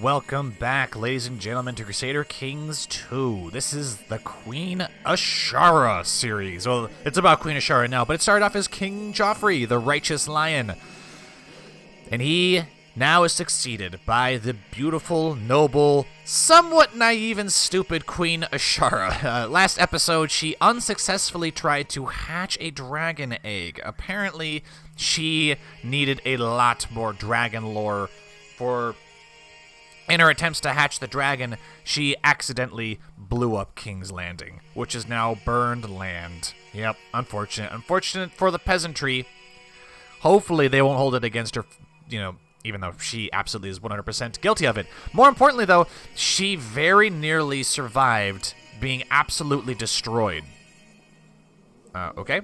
Welcome back, ladies and gentlemen, to Crusader Kings 2. This is the Queen Ashara series. Well, it's about Queen Ashara now, but it started off as King Joffrey, the righteous lion. And he now is succeeded by the beautiful, noble, somewhat naive and stupid Queen Ashara. Last episode, she unsuccessfully tried to hatch a dragon egg. Apparently, she needed a lot more dragon lore for... In her attempts to hatch the dragon, she accidentally blew up King's Landing, which is now burned land. Yep, unfortunate. Unfortunate for the peasantry. Hopefully they won't hold it against her, even though she absolutely is 100% guilty of it. More importantly, though, she very nearly survived being absolutely destroyed. Okay.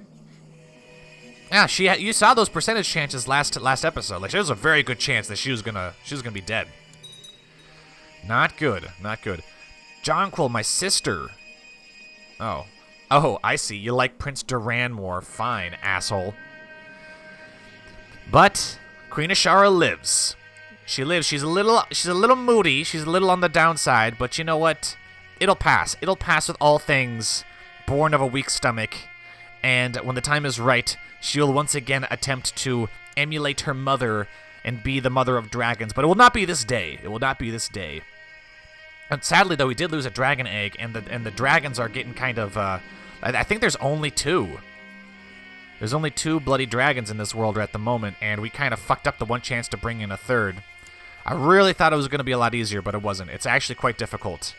Yeah, you saw those percentage chances last episode. Like, there was a very good chance that she was gonna be dead. Not good, not good. Jonquil, my sister. Oh, I see. You like Prince Doran more. Fine, asshole. But Queen Ashara lives. She lives. She's a little moody. She's a little on the downside, but you know what? It'll pass. It'll pass with all things. Born of a weak stomach, and when the time is right, she'll once again attempt to emulate her mother and be the mother of dragons, but it will not be this day. It will not be this day. And sadly, though, we did lose a dragon egg, and the dragons are getting kind of, I think there's only two. There's only two bloody dragons in this world at the moment, and we kind of fucked up the one chance to bring in a third. I really thought it was going to be a lot easier, but it wasn't. It's actually quite difficult.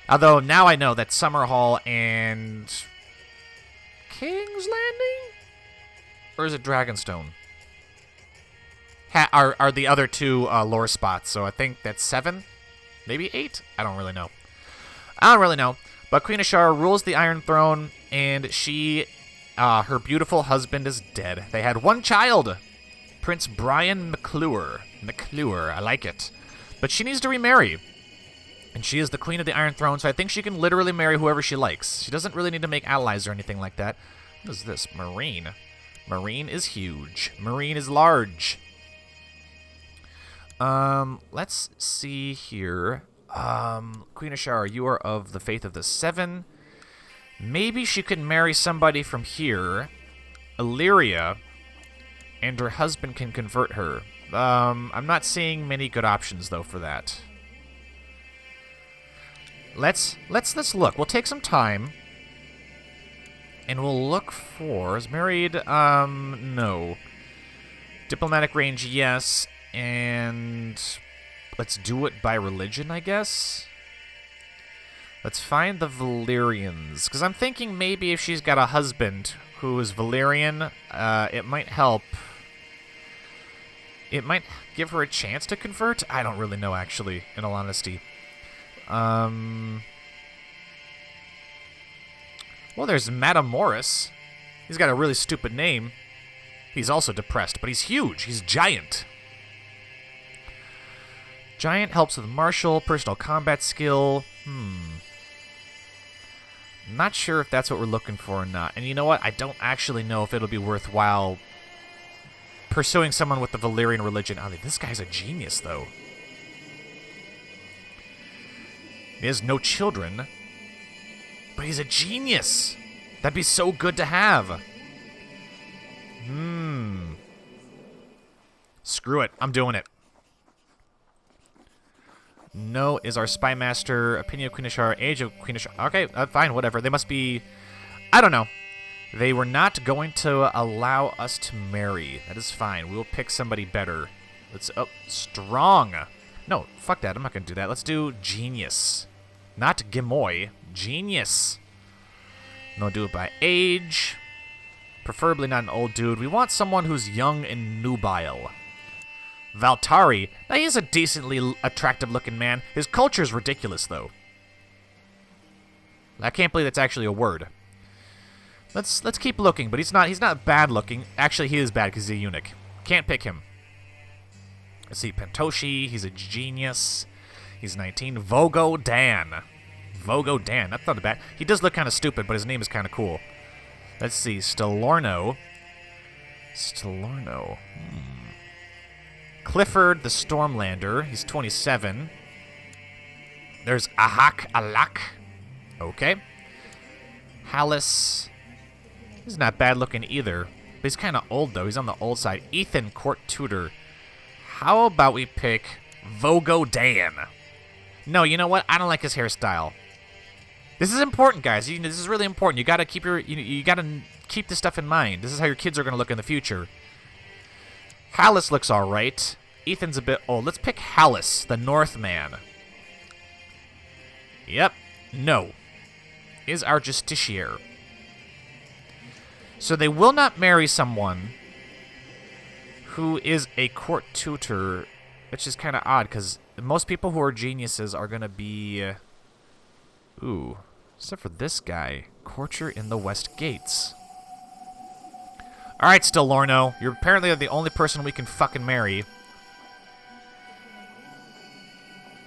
Although, now I know that Summerhall and... King's Landing? Or is it Dragonstone? Are the other two lore spots, so I think that's 7, maybe 8. I don't really know. But Queen Ashara rules the Iron Throne, and she, her beautiful husband is dead. They had one child, Prince Brian McClure. I like it. But she needs to remarry, and she is the Queen of the Iron Throne, so I think she can literally marry whoever she likes. She doesn't really need to make allies or anything like that. What is this? Marine. Marine is huge. Marine is large. Let's see here. Queen Ashara, you are of the faith of the 7. Maybe she could marry somebody from here, Illyria, and her husband can convert her. I'm not seeing many good options, though, for that. Let's look. We'll take some time, and we'll look for... Is married? No. Diplomatic range, yes. And let's do it by religion, I guess. Let's find the Valyrians, because I'm thinking maybe if she's got a husband who is Valyrian, it might help. It might give her a chance to convert. I don't really know, actually, in all honesty. Well, there's Madame Morris. He's got a really stupid name. He's also depressed, but he's huge. He's giant. Giant helps with martial, personal combat skill. Not sure if that's what we're looking for or not. And you know what? I don't actually know if it'll be worthwhile pursuing someone with the Valyrian religion. I mean, this guy's a genius, though. He has no children, but he's a genius. That'd be so good to have. Screw it. I'm doing it. No is our spy master, opinion of Queen Ashara, age of Queen Ashara. Okay, fine, whatever. They must be... I don't know. They were not going to allow us to marry. That is fine. We will pick somebody better. Let's... Oh, strong. No, fuck that. I'm not going to do that. Let's do genius. Not Gemoy. Genius. No, do it by age. Preferably not an old dude. We want someone who's young and nubile. Valtari. Now, he's a decently attractive-looking man. His culture is ridiculous, though. I can't believe that's actually a word. Let's keep looking, but he's not bad-looking. Actually, he is bad because he's a eunuch. Can't pick him. Let's see, Pentoshi. He's a genius. He's 19. Vogo Dan. Vogo Dan. That's not bad. He does look kind of stupid, but his name is kind of cool. Let's see, Stelorno. Clifford the Stormlander. He's 27. There's Ahak Alak. Okay. Hallis. He's not bad looking either. But he's kind of old, though. He's on the old side. Ethan, Court Tutor. How about we pick Vogo Dan? No, you know what? I don't like his hairstyle. This is important, guys. This is really important. You gotta keep you gotta keep this stuff in mind. This is how your kids are gonna look in the future. Hallis looks all right. Ethan's a bit old. Let's pick Hallis, the Northman. Yep. No. Is our justiciar. So they will not marry someone who is a court tutor, which is kind of odd, because most people who are geniuses are going to be... ooh, except for this guy. Courtier in the West Gates. Alright, still Lorno. You're apparently the only person we can fucking marry.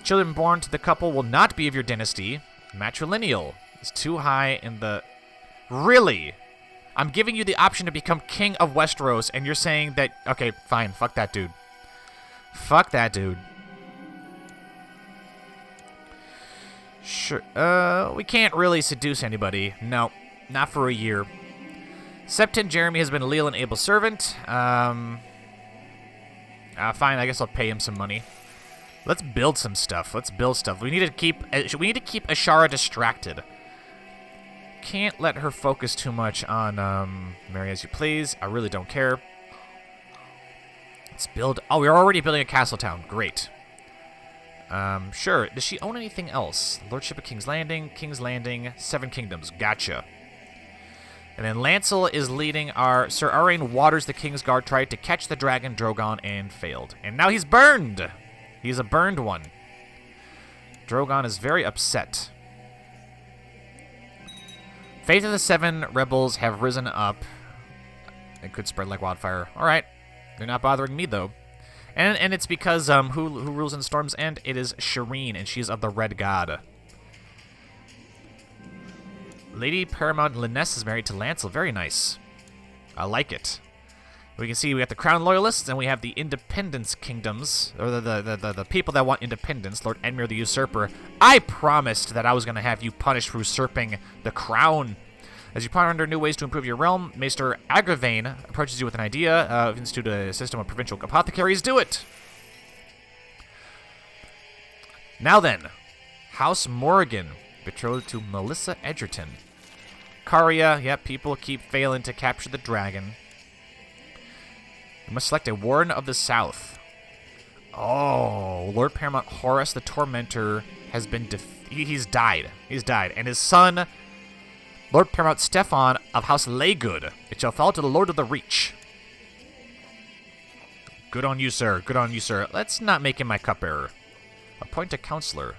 Children born to the couple will not be of your dynasty. Matrilineal is too high in the... Really? I'm giving you the option to become king of Westeros, and you're saying that... Okay, fine. Fuck that dude. Fuck that dude. Sure. We can't really seduce anybody. No, not for a year. Septon Jeremy has been a leal and able servant. Fine, I guess I'll pay him some money. Let's build some stuff. Let's build stuff. We need to keep Ashara distracted. Can't let her focus too much on marry as you please. I really don't care. Let's build... Oh, we're already building a castle town. Great. Sure. Does she own anything else? Lordship of King's Landing, 7 Kingdoms. Gotcha. And then Lancel is leading our... Sir Arain Waters, the King's Guard, tried to catch the dragon Drogon and failed. And now he's burned! He's a burned one. Drogon is very upset. Faith of the 7 rebels have risen up. It could spread like wildfire. Alright. They're not bothering me, though. And it's because, who rules in Storm's End? It is Shireen, and she's of the Red God. Lady Paramount Linnes is married to Lancel. Very nice. I like it. We can see we got the Crown Loyalists, and we have the Independence Kingdoms, or the people that want independence. Lord Edmure the Usurper. I promised that I was going to have you punished for usurping the crown. As you ponder new ways to improve your realm, Maester Agravain approaches you with an idea of institute a system of provincial apothecaries. Do it! Now then, House Morrigan, betrothed to Melissa Edgerton. Karya, yep, people keep failing to capture the dragon. You must select a Warden of the South. Oh, Lord Paramount Horus the Tormentor has been he's died. He's died. And his son, Lord Paramount Stefan of House Laygood. It shall fall to the Lord of the Reach. Good on you, sir. Good on you, sir. Let's not make him my cupbearer. Appoint a counselor.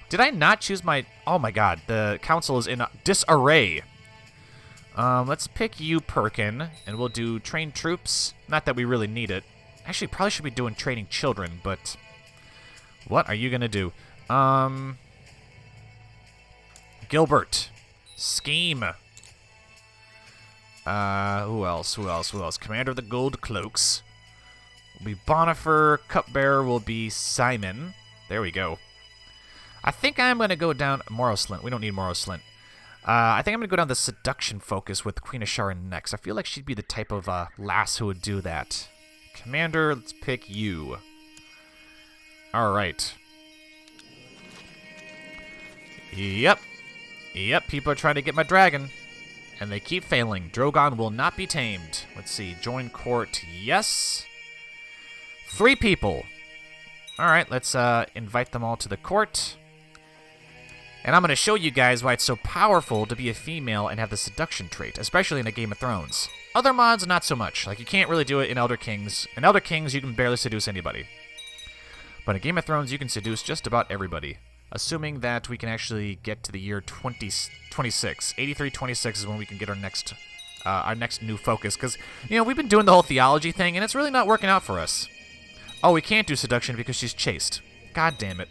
Did I not choose my... Oh, my God. The council is in disarray. Let's pick you, Perkin, and we'll do train troops. Not that we really need it. Actually, probably should be doing training children, but... What are you going to do? Gilbert. Scheme. Who else? Who else? Who else? Commander of the Gold Cloaks will be Bonifer. Cupbearer will be Simon. There we go. I think I'm going to go down Morroslint. We don't need Morroslint. I think I'm going to go down the seduction focus with Queen Ashara next. I feel like she'd be the type of lass who would do that. Commander, let's pick you. All right. Yep. Yep, people are trying to get my dragon. And they keep failing. Drogon will not be tamed. Let's see. Join court. Yes. 3 people. All right, let's invite them all to the court. And I'm going to show you guys why it's so powerful to be a female and have the seduction trait, especially in a Game of Thrones. Other mods, not so much. Like, you can't really do it in Elder Kings. In Elder Kings, you can barely seduce anybody. But in Game of Thrones, you can seduce just about everybody. Assuming that we can actually get to the year 2026. 8326 is when we can get our next new focus. Because, you know, we've been doing the whole theology thing, and it's really not working out for us. Oh, we can't do seduction because she's chaste. God damn it.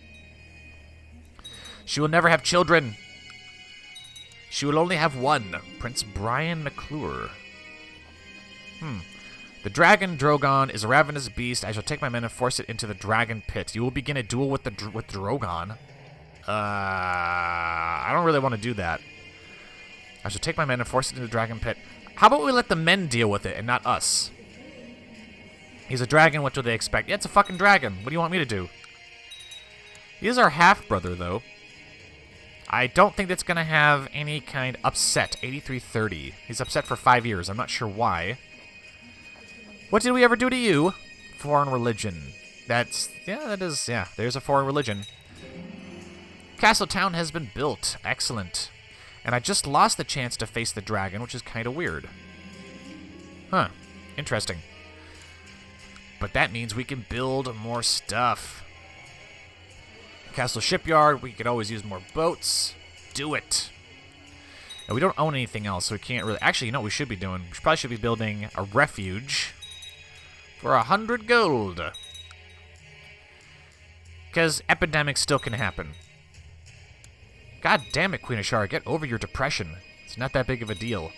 She will never have children. She will only have one. Prince Brian McClure. The The dragon Drogon is a ravenous beast. I shall take my men and force it into the dragon pit. You will begin a duel with Drogon. I don't really want to do that. I shall take my men and force it into the dragon pit. How about we let the men deal with it and not us? He's a dragon. What do they expect? Yeah, it's a fucking dragon. What do you want me to do? He is our half-brother, though. I don't think that's going to have any kind upset. 8330. He's upset for 5 years. I'm not sure why. What did we ever do to you? Foreign religion. There's a foreign religion. Castle Town has been built. Excellent. And I just lost the chance to face the dragon, which is kind of weird. Huh. Interesting. But that means we can build more stuff. Castle Shipyard, we could always use more boats. Do it. And we don't own anything else, so we can't really... Actually, you know what we should be doing? We probably should be building a refuge for 100 gold. Because epidemics still can happen. God damn it, Queen Ashara, get over your depression. It's not that big of a deal.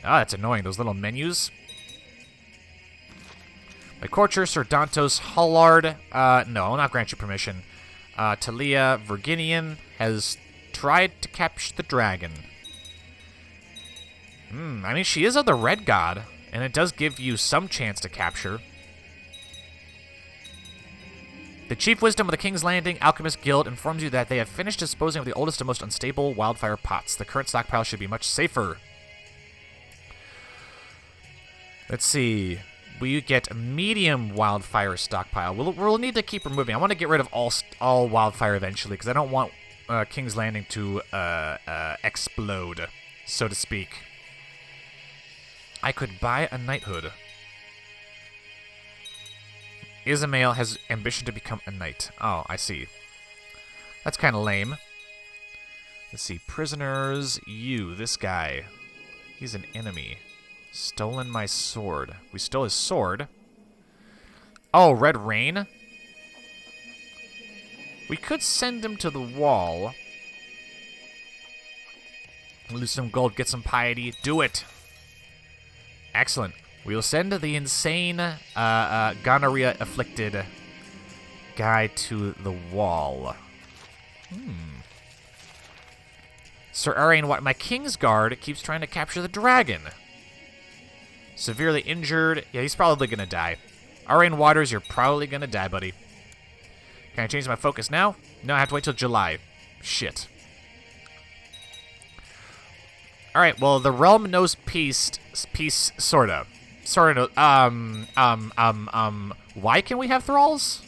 Ah, that's annoying, those little menus. My courtier, Sir Dantos Hullard, no, I'll not grant you permission. Talia Virginian has tried to capture the dragon. I mean, she is of the Red God, and it does give you some chance to capture. The chief wisdom of the King's Landing Alchemist Guild informs you that they have finished disposing of the oldest and most unstable wildfire pots. The current stockpile should be much safer. Let's see. We get a medium wildfire stockpile. We'll need to keep removing. I want to get rid of all wildfire eventually, because I don't want King's Landing to explode, so to speak. I could buy a knighthood. Ismael has ambition to become a knight. Oh, I see. That's kind of lame. Let's see. Prisoners. You, this guy. He's an enemy. Stolen my sword. We stole his sword. Oh, Red Rain. We could send him to the wall. Lose some gold, get some piety. Do it. Excellent. We will send the insane, gonorrhea-afflicted guy to the wall. Sir Arian, my King's Guard keeps trying to capture the dragon. Severely injured. Yeah, he's probably going to die. Arian Waters, you're probably going to die, buddy. Can I change my focus now? No, I have to wait till July. Shit. Alright, well, the realm knows peace, sorta. Sorta, why can we have thralls?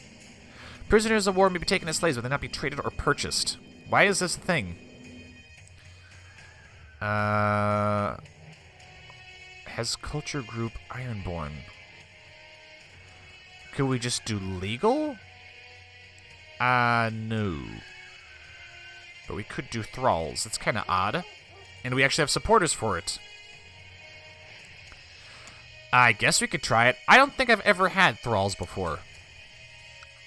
Prisoners of war may be taken as slaves, but they not be traded or purchased. Why is this a thing? Has culture group Ironborn. Could we just do legal? No. But we could do thralls. It's kind of odd. And we actually have supporters for it. I guess we could try it. I don't think I've ever had thralls before.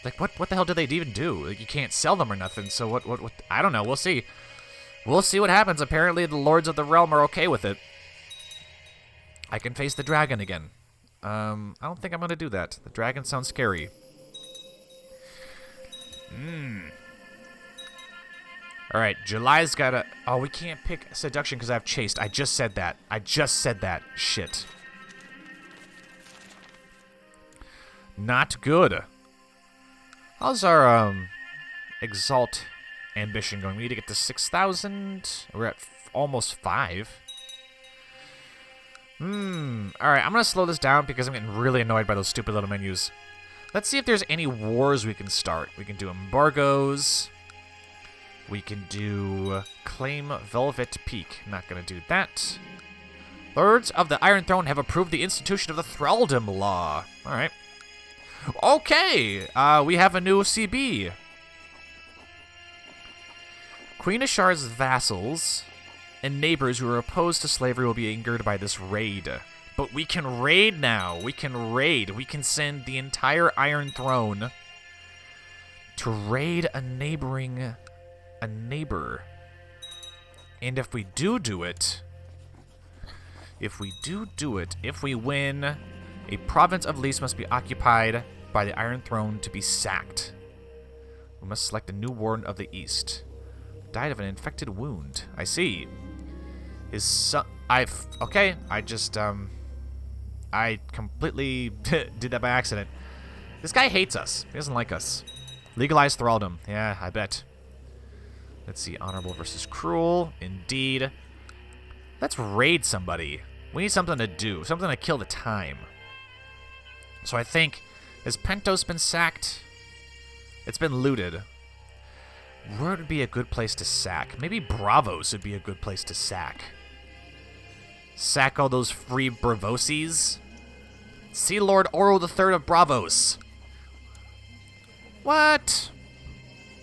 Like, what the hell do they even do? Like, you can't sell them or nothing, so what, I don't know, we'll see. We'll see what happens. Apparently, the Lords of the Realm are okay with it. I can face the dragon again. I don't think I'm going to do that. The dragon sounds scary. Alright, July's got a... Oh, we can't pick Seduction because I have Chaste. I just said that. Shit. Not good. How's our, Exalt ambition going? We need to get to 6,000. We're at almost 5. Alright, I'm going to slow this down because I'm getting really annoyed by those stupid little menus. Let's see if there's any wars we can start. We can do embargoes. We can do claim Velvet Peak. Not going to do that. Lords of the Iron Throne have approved the institution of the thraldom law. Alright. Okay, we have a new CB. Queen Ashara's vassals and neighbors who are opposed to slavery will be angered by this raid. But we can raid now. We can raid. We can send the entire Iron Throne to raid a neighbor. And if we do it, If we do it, if we win, a province of lease must be occupied by the Iron Throne to be sacked. We must select a new warden of the East. Died of an infected wound. I see. His son... Okay, I completely did that by accident. This guy hates us. He doesn't like us. Legalize thraldom. Yeah, I bet. Let's see. Honorable versus cruel. Indeed. Let's raid somebody. We need something to do. Something to kill the time. So I think... Has Pentos been sacked? It's been looted. Where would be a good place to sack? Maybe Bravos would be a good place to sack. Sack all those free Bravoses. Sea Lord Oro III of Bravos. What?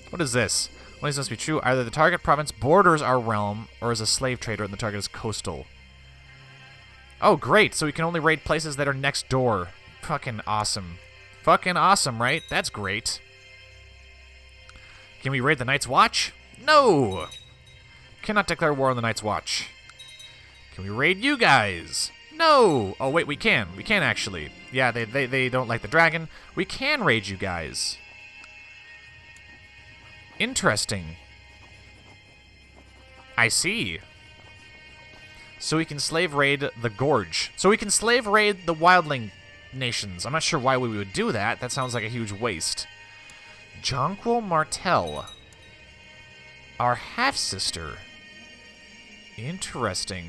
What is this? One of these must be true. Either the target province borders our realm, or is a slave trader and the target is coastal. Oh, great. So we can only raid places that are next door. Fucking awesome. Fucking awesome, right? That's great. Can we raid the Night's Watch? No! Cannot declare war on the Night's Watch. Can we raid you guys? No! Oh, wait, we can. We can, actually. Yeah, they don't like the dragon. We can raid you guys. Interesting. I see. So we can slave raid the Gorge. So we can slave raid the Wildling nations. I'm not sure why we would do that. That sounds like a huge waste. Jonquil Martell. Our half-sister. Interesting.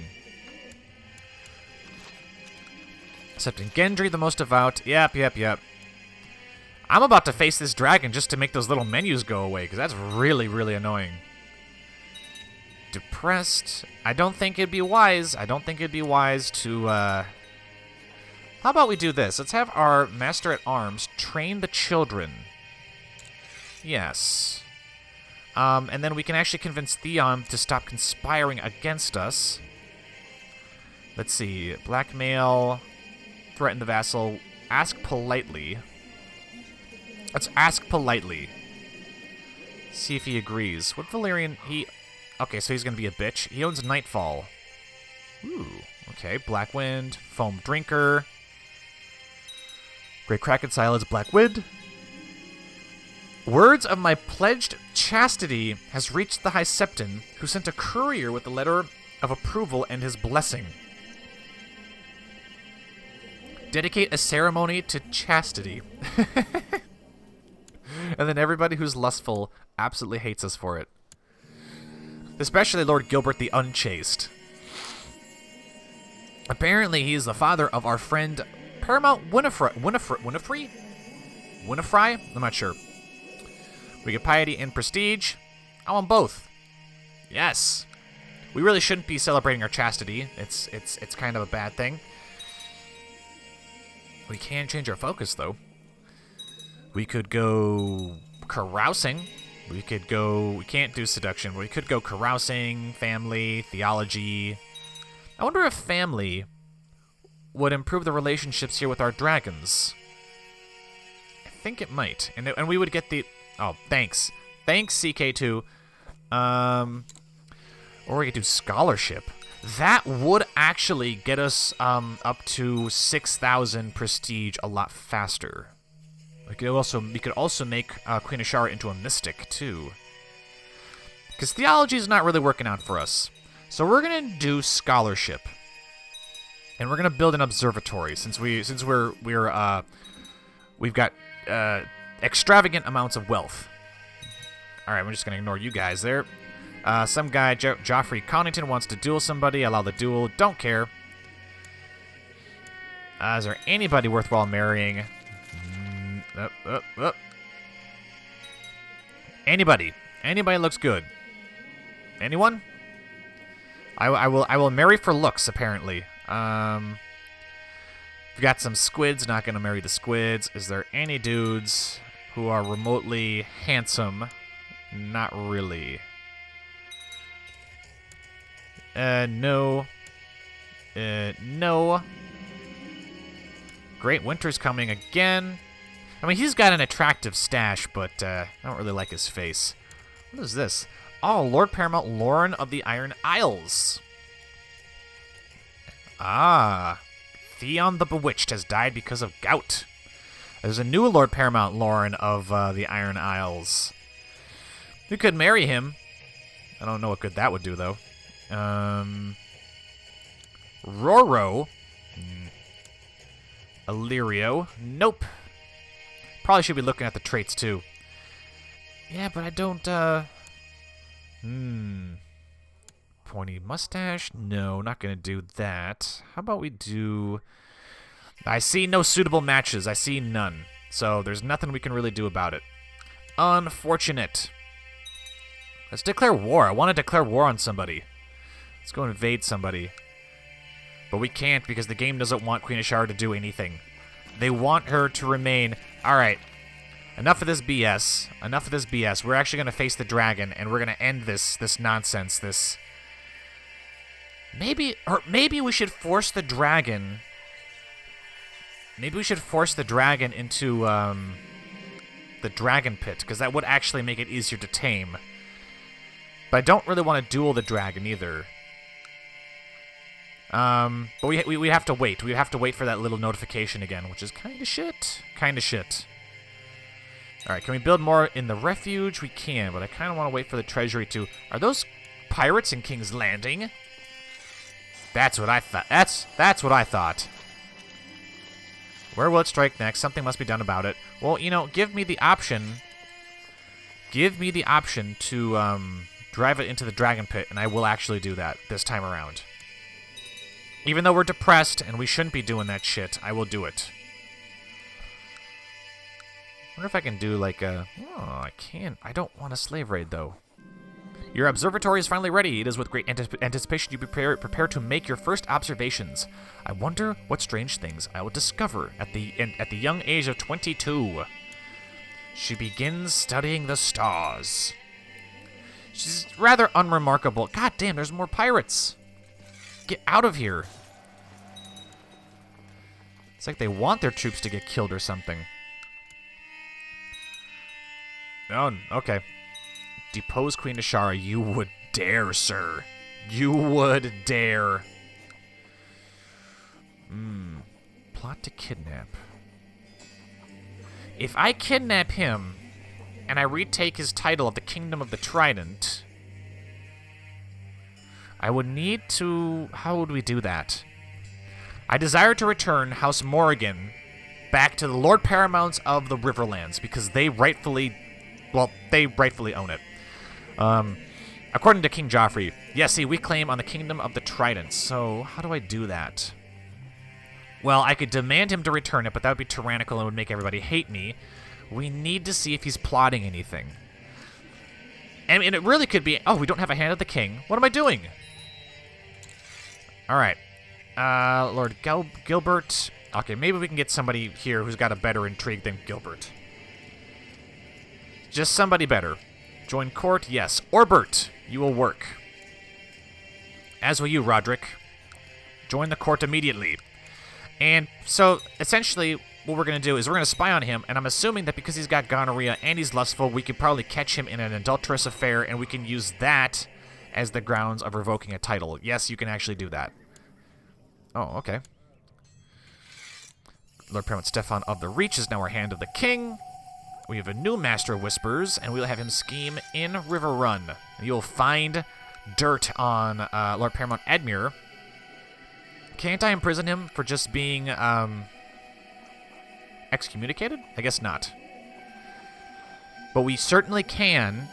Accepting Gendry, the most devout. Yep. I'm about to face this dragon just to make those little menus go away, because that's really, really annoying. Depressed. I don't think it'd be wise. To, How about we do this? Let's have our Master-at-Arms train the children. Yes. And then we can actually convince Theon to stop conspiring against us. Let's see. Blackmail. Threaten the vassal. Ask politely. Let's ask politely. See if he agrees. What Valyrian... Okay, so he's going to be a bitch. He owns Nightfall. Ooh. Okay. Blackwind. Foam Drinker. Great Kraken Silence. Blackwind. Words of my pledged chastity has reached the High Septon, who sent a courier with the letter of approval and his blessing. Dedicate a ceremony to chastity. And then everybody who's lustful absolutely hates us for it. Especially Lord Gilbert the Unchaste. Apparently he is the father of our friend Paramount Winifrey? I'm not sure. We get piety and prestige. I want both. Yes. We really shouldn't be celebrating our chastity. It's kind of a bad thing. We can change our focus, though. We could go carousing. We can't do seduction, but we could go carousing, family, theology. I wonder if family would improve the relationships here with our dragons. I think it might. And we would get the... Oh, thanks. Thanks, CK2. Or we could do scholarship. That would actually get us up to 6,000 prestige a lot faster. We could also make Queen Ashara into a mystic too. Because theology is not really working out for us. So we're gonna do scholarship. And we're gonna build an observatory since we've got extravagant amounts of wealth. Alright, we're just gonna ignore you guys there. Some guy, Joffrey Connington, wants to duel somebody. Allow the duel. Don't care. Is there anybody worthwhile marrying? Anybody. Anybody looks good. Anyone? I will marry for looks, apparently. We've got some squids. Not going to marry the squids. Is there any dudes who are remotely handsome? Not really. No. No. Great Winter's coming again. I mean, he's got an attractive stash, but I don't really like his face. What is this? Oh, Lord Paramount Lauren of the Iron Isles. Ah, Theon the Bewitched has died because of gout. There's a new Lord Paramount Lauren of the Iron Isles. We could marry him. I don't know what good that would do, though. Roro. Illyrio. Nope. Probably should be looking at the traits, too. Yeah, but I don't, Pointy mustache? No, not gonna do that. How about we do... I see no suitable matches. I see none. So there's nothing we can really do about it. Unfortunate. Let's declare war. I want to declare war on somebody. Let's go invade somebody. But we can't because the game doesn't want Queen Ashara to do anything. They want her to remain... Alright. Enough of this BS. Enough of this BS. We're actually going to face the dragon, and we're going to end this nonsense, this... Maybe we should force the dragon... Maybe we should force the dragon into, the dragon pit, because that would actually make it easier to tame. But I don't really want to duel the dragon, either. But we have to wait. We have to wait for that little notification again, which is kind of shit. Kind of shit. Alright, can we build more in the refuge? We can, but I kind of want to wait for the treasury to... Are those pirates in King's Landing? That's what I thought. That's what I thought. Where will it strike next? Something must be done about it. Well, you know, give me the option. Give me the option to drive it into the dragon pit, and I will actually do that this time around. Even though we're depressed and we shouldn't be doing that shit, I will do it. I wonder if I can do like a... Oh, I can't. I don't want a slave raid, though. Your observatory is finally ready. It is with great anticipation you prepare to make your first observations. I wonder what strange things I will discover at the young age of 22. She begins studying the stars. She's rather unremarkable. God damn, there's more pirates. Get out of here. It's like they want their troops to get killed or something. Oh, okay. Depose Queen Ashara. You would dare, sir. You would dare. Plot to kidnap. If I kidnap him, and I retake his title of the Kingdom of the Trident, I would need to... How would we do that? I desire to return House Morrigan back to the Lord Paramounts of the Riverlands, because they rightfully... Well, they rightfully own it. According to King Joffrey, yes, see, we claim on the Kingdom of the Trident. So, how do I do that? Well, I could demand him to return it, but that would be tyrannical and would make everybody hate me. We need to see if he's plotting anything. And it really could be, oh, we don't have a hand of the king. What am I doing? All right. Lord Gilbert. Okay, maybe we can get somebody here who's got a better intrigue than Gilbert. Just somebody better. Join court, yes. Orbert, you will work. As will you, Roderick. Join the court immediately. And so, essentially, what we're going to do is we're going to spy on him, and I'm assuming that because he's got gonorrhea and he's lustful, we could probably catch him in an adulterous affair, and we can use that as the grounds of revoking a title. Yes, you can actually do that. Oh, okay. Lord Paramount Stefan of the Reach is now our Hand of the King. We have a new Master of Whispers, and we'll have him scheme in River Run. You'll find dirt on Lord Paramount Edmure. Can't I imprison him for just being excommunicated? I guess not. But we certainly can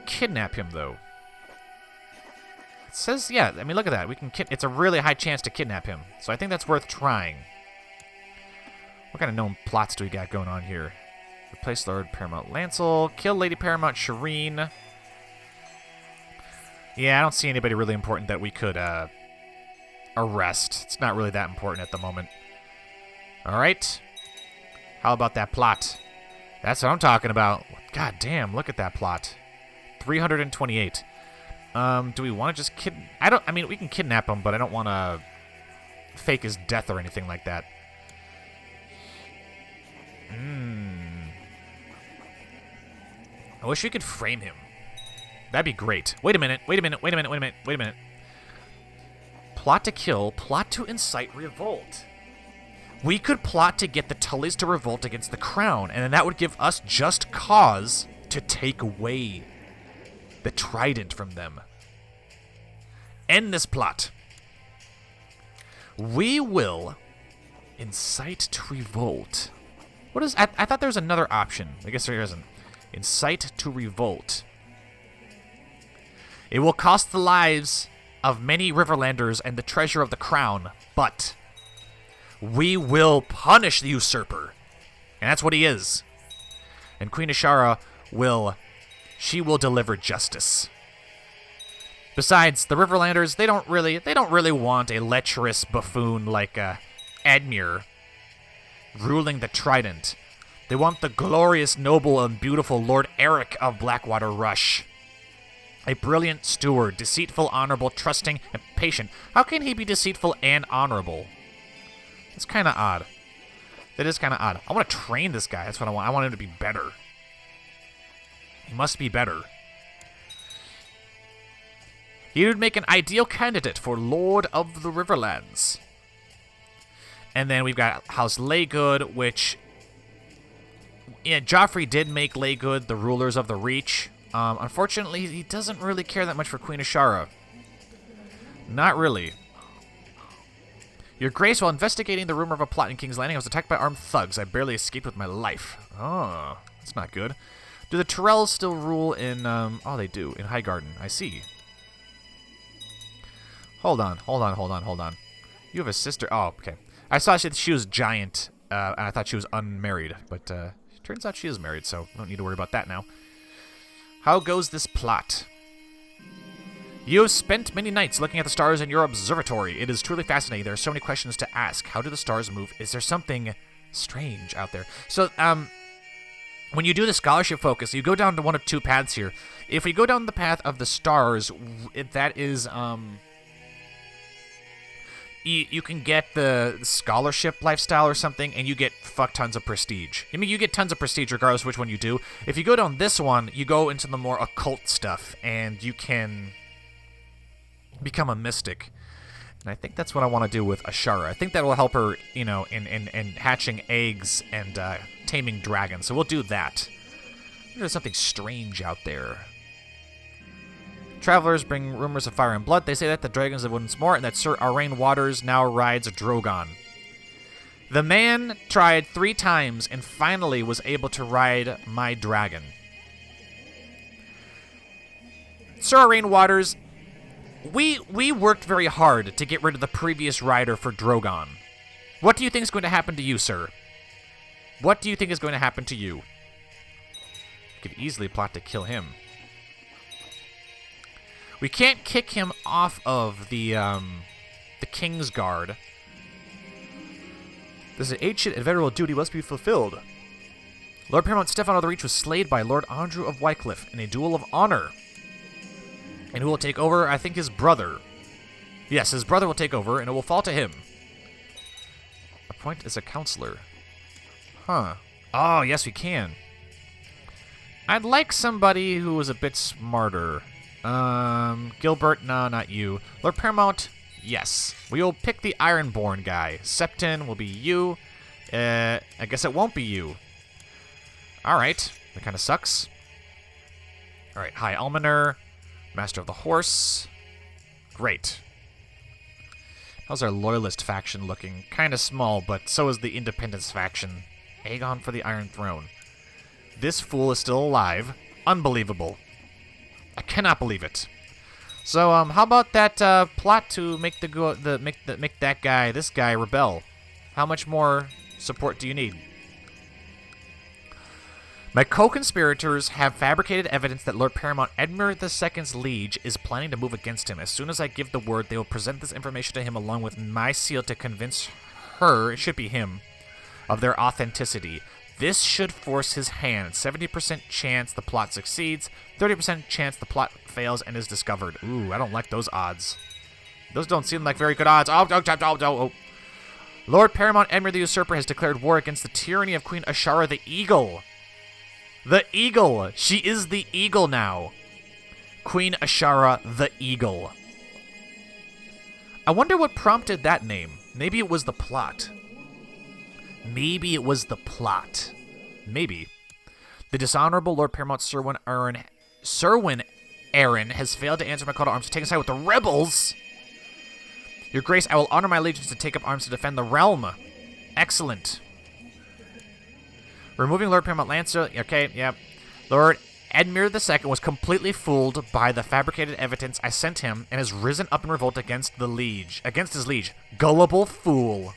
kidnap him, though. It says, yeah, I mean, look at that. We can. It's a really high chance to kidnap him, so I think that's worth trying. What kind of known plots do we got going on here? Replace Lord Paramount Lancel. Kill Lady Paramount Shireen. Yeah, I don't see anybody really important that we could arrest. It's not really that important at the moment. Alright. How about that plot? That's what I'm talking about. God damn, look at that plot. 328. Do we want to just I mean, we can kidnap him, but I don't want to fake his death or anything like that. I wish we could frame him. That'd be great. Wait a minute. plot to kill, plot to incite revolt. We could plot to get the Tullys to revolt against the crown, and then that would give us just cause to take away the trident from them. End this plot. We will incite to revolt. What is... I thought there was another option. I guess there isn't. Incite to revolt. It will cost the lives of many Riverlanders and the treasure of the crown, but we will punish the usurper. And that's what he is. And Queen Ashara will deliver justice. Besides, the Riverlanders, they don't really want a lecherous buffoon like Edmure ruling the Trident. They want the glorious, noble, and beautiful Lord Eric of Blackwater Rush. A brilliant steward, deceitful, honorable, trusting, and patient. How can he be deceitful and honorable? It's kind of odd. That is kind of odd. I want to train this guy. That's what I want. I want him to be better. He must be better. He would make an ideal candidate for Lord of the Riverlands. And then we've got House Laygood, which... yeah, Joffrey did make Laygood the rulers of the Reach. Unfortunately, he doesn't really care that much for Queen Ashara. Not really. Your Grace, while investigating the rumor of a plot in King's Landing, I was attacked by armed thugs. I barely escaped with my life. Oh, that's not good. Do the Tyrells still rule in, oh, they do, in Highgarden. I see. Hold on. You have a sister. Oh, okay. I saw she was giant, and I thought she was unmarried, but turns out she is married, so don't need to worry about that now. How goes this plot? You have spent many nights looking at the stars in your observatory. It is truly fascinating. There are so many questions to ask. How do the stars move? Is there something strange out there? So, when you do the scholarship focus, you go down to one of two paths here. If we go down the path of the stars, that is, you can get the scholarship lifestyle or something, and you get fuck tons of prestige. I mean, you get tons of prestige regardless of which one you do. If you go down this one, you go into the more occult stuff, and you can become a mystic. And I think that's what I want to do with Ashara. I think that will help her, you know, in hatching eggs and taming dragons. So we'll do that. There's something strange out there. Travelers bring rumors of fire and blood. They say that the dragons live once more and that Sir Arain Waters now rides a Drogon. The man tried 3 times and finally was able to ride my dragon. Sir Arain Waters, we worked very hard to get rid of the previous rider for Drogon. What do you think is going to happen to you, sir? What do you think is going to happen to you? You could easily plot to kill him. We can't kick him off of the King's Guard. This is an ancient and venerable duty must be fulfilled. Lord Paramount Stefan of the Reach was slain by Lord Andrew of Wycliffe in a duel of honor. And who will take over? I think his brother. Yes, his brother will take over, and it will fall to him. Appoint as a counselor. Huh. Oh, yes, we can. I'd like somebody who was a bit smarter. Gilbert, no, not you. Lord Paramount, yes. We will pick the Ironborn guy. Septon will be you. I guess it won't be you. Alright, that kind of sucks. Alright, High Almoner, Master of the Horse. Great. How's our Loyalist faction looking? Kind of small, but so is the Independence faction. Aegon for the Iron Throne. This fool is still alive. Unbelievable. I cannot believe it. So, how about that plot to make this guy rebel? How much more support do you need? My co-conspirators have fabricated evidence that Lord Paramount Edmure II's liege is planning to move against him. As soon as I give the word, they will present this information to him along with my seal to convince her, it should be him, of their authenticity. This should force his hand. 70% chance the plot succeeds, 30% chance the plot fails and is discovered. Ooh, I don't like those odds. Those don't seem like very good odds. Oh. Lord Paramount Edmure the Usurper has declared war against the tyranny of Queen Ashara the Eagle. The Eagle! She is the Eagle now. Queen Ashara the Eagle. I wonder what prompted that name. Maybe it was the plot. Maybe it was the plot. Maybe. The dishonorable Lord Paramount Serwyn Aaron has failed to answer my call to arms to take a side with the rebels. Your Grace, I will honor my allegiance to take up arms to defend the realm. Excellent. Removing Lord Paramount Lancer. Okay, yep. Lord Edmure II was completely fooled by the fabricated evidence I sent him and has risen up in revolt against his liege. Gullible fool.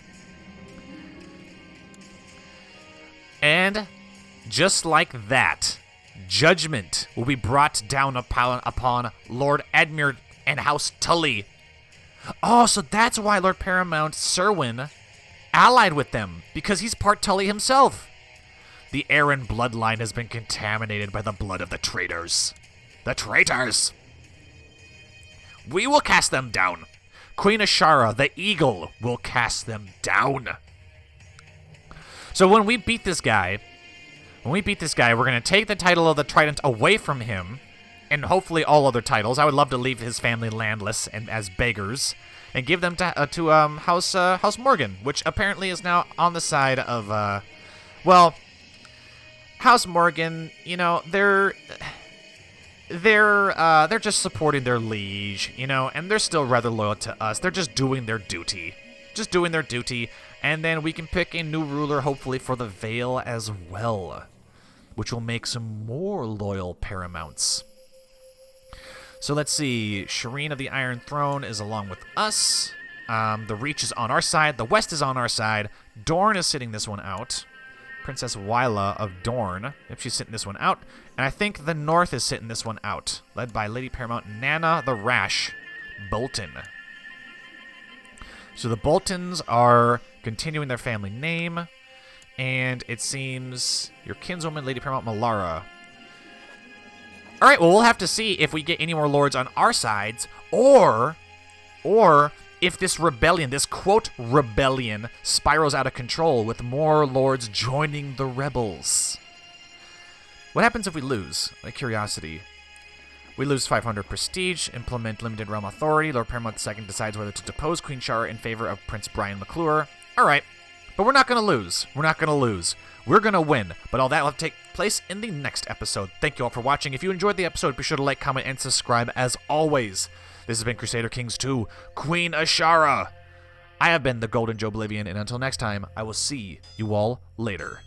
And just like that, judgment will be brought down upon Lord Edmure and House Tully. Oh, so that's why Lord Paramount Serwyn allied with them, because he's part Tully himself. The Aaron bloodline has been contaminated by the blood of the traitors. The traitors! We will cast them down. Queen Ashara, the eagle, will cast them down. So when we beat this guy, we're going to take the title of the Trident away from him, and hopefully all other titles. I would love to leave his family landless and as beggars, and give them to House Morgan, which apparently is now on the side of, well, House Morgan. You know, they're just supporting their liege, you know, and they're still rather loyal to us. They're just doing their duty. And then we can pick a new ruler, hopefully, for the Vale as well, which will make some more loyal Paramounts. So let's see. Shireen of the Iron Throne is along with us. The Reach is on our side. The West is on our side. Dorne is sitting this one out. Princess Wyla of Dorne. Yep, she's sitting this one out. And I think the North is sitting this one out, led by Lady Paramount Nana the Rash Bolton. So the Boltons are continuing their family name, and it seems your kinswoman, Lady Paramount Malara. All right, well, we'll have to see if we get any more lords on our sides, or if this rebellion, this quote rebellion, spirals out of control with more lords joining the rebels. What happens if we lose? Like curiosity. We lose 500 prestige, implement limited realm authority. Lord Paramount II decides whether to depose Queen Shara in favor of Prince Brian McClure. All right, but we're not going to lose. We're going to win, but all that will take place in the next episode. Thank you all for watching. If you enjoyed the episode, be sure to like, comment, and subscribe as always. This has been Crusader Kings 2, Queen Ashara. I have been the Golden Joeblivion, and until next time, I will see you all later.